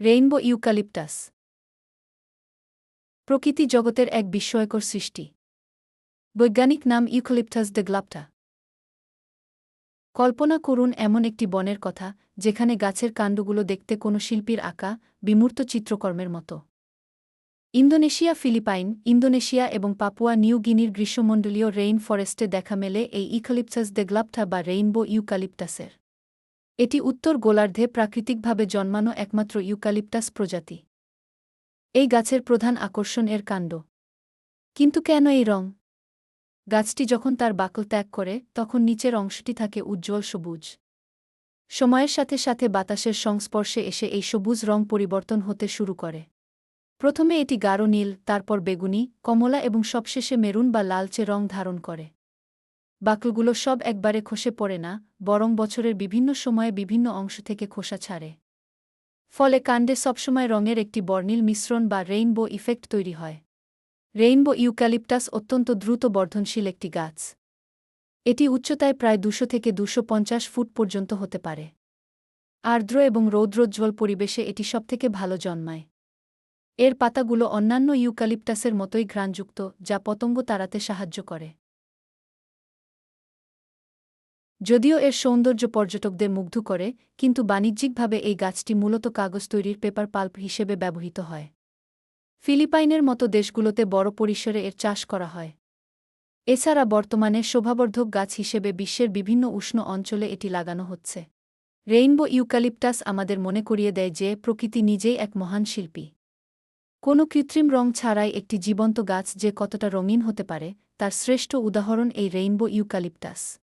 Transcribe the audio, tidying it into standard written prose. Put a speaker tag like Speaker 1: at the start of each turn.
Speaker 1: Rainbow eucalyptus প্রকৃতি জগতের এক বিস্ময়কর সৃষ্টি। বৈজ্ঞানিক নাম ইউক্যালিপটাস দেগ্লাপ্টা। কল্পনা করুন এমন একটি বনের কথা, যেখানে গাছের কাণ্ডগুলো দেখতে কোনো শিল্পীর আঁকা বিমূর্ত চিত্রকর্মের মতো। ইন্দোনেশিয়া, ফিলিপাইন, ইন্দোনেশিয়া এবং পাপুয়া নিউ গিনির গ্রীষ্মমণ্ডলীয় রেইন ফরেস্টে দেখা মেলে এই ইউক্যালিপটাস দেগ্লাপ্টা বা রেইনবো ইউক্যালিপটাসের। এটি উত্তর গোলার্ধে প্রাকৃতিকভাবে জন্মানো একমাত্র ইউক্যালিপটাস প্রজাতি। এই গাছের প্রধান আকর্ষণ এর কাণ্ড। কিন্তু কেন এই রং? গাছটি যখন তার বাকল ত্যাগ করে, তখন নিচের অংশটি থাকে উজ্জ্বল সবুজ। সময়ের সাথে সাথে বাতাসের সংস্পর্শে এসে এই সবুজ রং পরিবর্তন হতে শুরু করে। প্রথমে এটি গাঢ় নীল, তারপর বেগুনি, কমলা এবং সবশেষে মেরুন বা লালচে রং ধারণ করে। বাকলগুলো সব একবারে খসে পড়ে না, বরং বছরের বিভিন্ন সময়ে বিভিন্ন অংশ থেকে খোসা ছাড়ে। ফলে কাণ্ডে সবসময় রঙের একটি বর্ণিল মিশ্রণ বা রেইনবো ইফেক্ট তৈরি হয়। রেইনবো ইউক্যালিপটাস অত্যন্ত দ্রুত বর্ধনশীল একটি গাছ। এটি উচ্চতায় প্রায় 200 থেকে 250 ফুট পর্যন্ত হতে পারে। আর্দ্র এবং রৌদ্রোজ্জ্বল পরিবেশে এটি সবথেকে ভালো জন্মায়। এর পাতাগুলো অন্যান্য ইউক্যালিপটাসের মতোই ঘ্রাণযুক্ত, যা পতঙ্গ তাড়াতে সাহায্য করে। যদিও এর সৌন্দর্য পর্যটকদের মুগ্ধ করে, কিন্তু বাণিজ্যিকভাবে এই গাছটি মূলত কাগজ তৈরির পেপার পাল্প হিসেবে ব্যবহৃত হয়। ফিলিপাইনের মতো দেশগুলোতে বড় পরিসরে এর চাষ করা হয়। এছাড়া বর্তমানে শোভাবর্ধক গাছ হিসেবে বিশ্বের বিভিন্ন উষ্ণ অঞ্চলে এটি লাগানো হচ্ছে। রেইনবো ইউক্যালিপটাস আমাদের মনে করিয়ে দেয় যে প্রকৃতি নিজেই এক মহান শিল্পী। কোনো কৃত্রিম রং ছাড়াই একটি জীবন্ত গাছ যে কতটা রঙিন হতে পারে, তার শ্রেষ্ঠ উদাহরণ এই রেইনবো ইউক্যালিপটাস।